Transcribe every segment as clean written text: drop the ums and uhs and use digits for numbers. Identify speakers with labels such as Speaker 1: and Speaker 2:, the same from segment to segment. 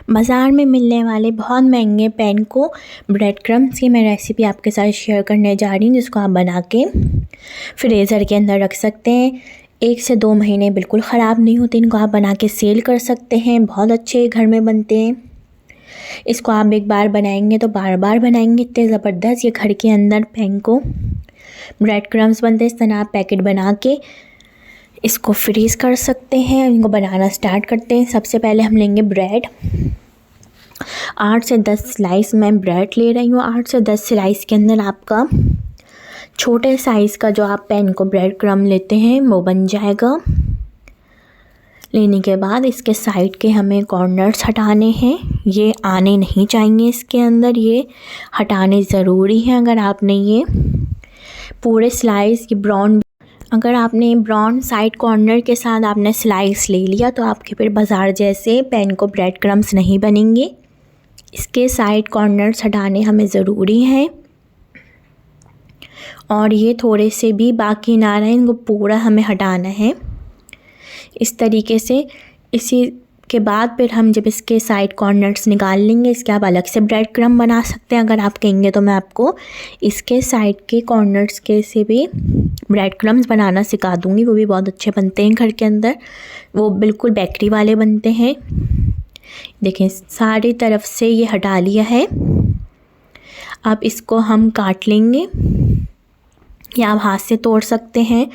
Speaker 1: बाज़ार में मिलने वाले बहुत महंगे पैन को ब्रेड क्रम्स की मैं रेसिपी आपके साथ शेयर करने जा रही हूँ, जिसको आप बना के फ्रीज़र के अंदर रख सकते हैं। 1 से 2 महीने बिल्कुल ख़राब नहीं होते। इनको आप बना के सेल कर सकते हैं, बहुत अच्छे घर में बनते हैं। इसको आप एक बार बनाएंगे तो बार बार बनाएंगे, इतने ज़बरदस्त ये घर के अंदर पैन को ब्रेड क्रम्स बनते हैं। इस तरह आप पैकेट बना के इसको फ्रीज़ कर सकते हैं। इनको बनाना स्टार्ट करते हैं। सबसे पहले हम लेंगे ब्रेड। 8 से 10 स्लाइस मैं ब्रेड ले रही हूँ। 8 से 10 स्लाइस के अंदर आपका छोटे साइज़ का जो आप पैन को ब्रेड क्रम्ब लेते हैं वो बन जाएगा। लेने के बाद इसके साइड के हमें कॉर्नर्स हटाने हैं। ये आने नहीं चाहिए इसके अंदर, ये हटाने ज़रूरी है। अगर आपने ये पूरे स्लाइस की अगर आपने ब्राउन साइड कॉर्नर के साथ आपने स्लाइस ले लिया तो आपके फिर बाज़ार जैसे पैन को ब्रेड क्रम्स नहीं बनेंगे। इसके साइड कॉर्नर्स हटाने हमें ज़रूरी हैं। और ये थोड़े से भी बाकी ना रहे, इनको पूरा हमें हटाना है इस तरीके से। इसी के बाद फिर हम जब इसके साइड कॉर्नर्स निकाल लेंगे, इसके आप अलग से ब्रेड क्रम्ब बना सकते हैं। अगर आप कहेंगे तो मैं आपको इसके साइड के कॉर्नर्स के से भी ब्रेड क्रम्ब्स बनाना सिखा दूँगी, वो भी बहुत अच्छे बनते हैं घर के अंदर। वो बिल्कुल बेकरी वाले बनते हैं। देखें, सारी तरफ से ये हटा लिया है। अब इसको हम काट लेंगे या आप हाथ से तोड़ सकते हैं,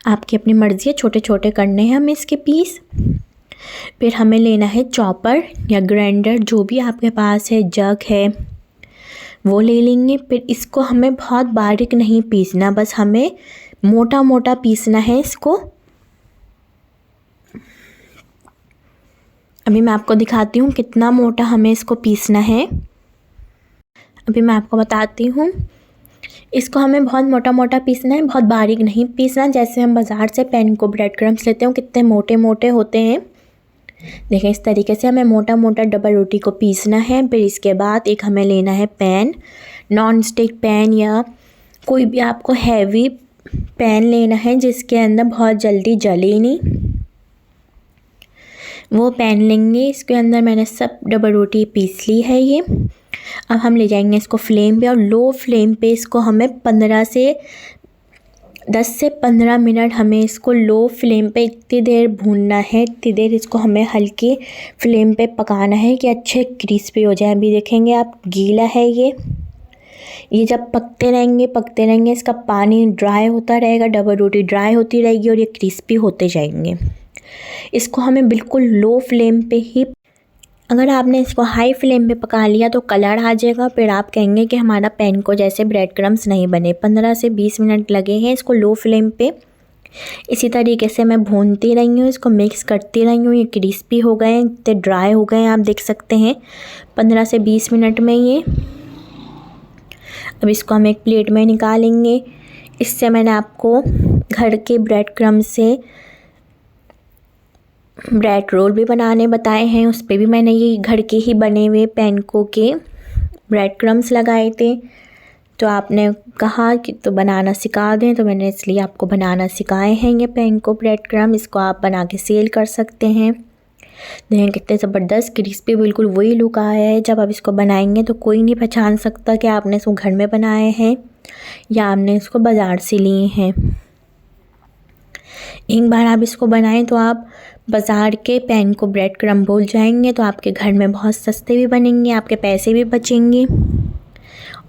Speaker 1: आपकी अपनी मर्ज़ी है। छोटे छोटे करने हैं हमें इसके पीस। फिर हमें लेना है चॉपर या ग्राइंडर, जो भी आपके पास है, जग है वो ले लेंगे। फिर इसको हमें बहुत बारीक नहीं पीसना, बस हमें मोटा मोटा पीसना है इसको। अभी मैं आपको दिखाती हूँ कितना मोटा हमें इसको पीसना है। अभी मैं आपको बताती हूँ, इसको हमें बहुत मोटा मोटा पीसना है, बहुत बारीक नहीं पीसना। जैसे हम बाज़ार से पैन को ब्रेड क्रम्स लेते हैं कितने मोटे मोटे होते हैं। देखें, इस तरीके से हमें मोटा मोटा डबल रोटी को पीसना है। फिर इसके बाद एक हमें लेना है पैन, नॉन स्टिक पैन या कोई भी आपको हैवी पैन लेना है जिसके अंदर बहुत जल्दी जले नहीं, वो पैन लेंगे। इसके अंदर मैंने सब डबल रोटी पीस ली है ये। अब हम ले जाएंगे इसको फ्लेम पे और लो फ्लेम पे इसको हमें 10 से 15 मिनट हमें इसको लो फ्लेम पे इतनी देर भूनना है, इतनी देर इसको हमें हल्की फ्लेम पे पकाना है कि अच्छे क्रिस्पी हो जाए। अभी देखेंगे आप, गीला है ये जब पकते रहेंगे इसका पानी ड्राई होता रहेगा, डबल रोटी ड्राई होती रहेगी और ये क्रिस्पी होते जाएंगे। इसको हमें बिल्कुल लो फ्लेम पे ही, अगर आपने इसको हाई फ्लेम पे पका लिया तो कलर आ जाएगा। फिर आप कहेंगे कि हमारा पैन को जैसे ब्रेड क्रम्स नहीं बने। 15 से 20 मिनट लगे हैं इसको लो फ्लेम पे। इसी तरीके से मैं भूनती रही हूँ, इसको मिक्स करती रही हूँ। ये क्रिस्पी हो गए हैं, इतने ड्राई हो गए हैं, आप देख सकते हैं 15 से 20 मिनट में ये। अब इसको हम एक प्लेट में निकालेंगे। इससे मैंने आपको घर के ब्रेड क्रम्स से ब्रेड रोल भी बनाने बताए हैं, उस पर भी मैंने ये घर के ही बने हुए पैन को के ब्रेड क्रम्स लगाए थे। तो आपने कहा कि तो बनाना सिखा दें, तो मैंने इसलिए आपको बनाना सिखाए हैं ये पैन को ब्रेड क्रम्ब। इसको आप बना के सेल कर सकते हैं। देखें कितने ज़बरदस्त क्रिस्पी, बिल्कुल वही लुक आया है। जब आप इसको बनाएंगे तो कोई नहीं पहचान सकता कि आपने इसको घर में बनाए हैं या आपने इसको बाज़ार से लिए हैं। एक बार आप इसको बनाएं तो आप बाज़ार के पैन को ब्रेड क्रम्ब भूल जाएंगे। तो आपके घर में बहुत सस्ते भी बनेंगे, आपके पैसे भी बचेंगे।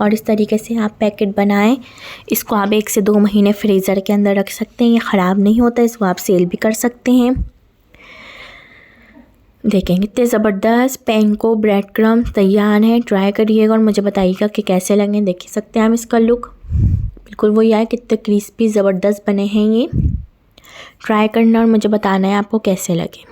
Speaker 1: और इस तरीके से आप पैकेट बनाएं। इसको आप 1 से 2 महीने फ्रीज़र के अंदर रख सकते हैं, ये ख़राब नहीं होता। इसको आप सेल भी कर सकते हैं। देखें कितने ज़बरदस्त पैन को ब्रेड क्रम्ब तैयार है। ट्राई करिएगा और मुझे बताइएगा कि कैसे लगे। देख सकते हैं हम इसका लुक, बिल्कुल वही आए, कितने क्रिस्पी ज़बरदस्त बने हैं ये। ट्राई करना और मुझे बताना है आपको कैसे लगे।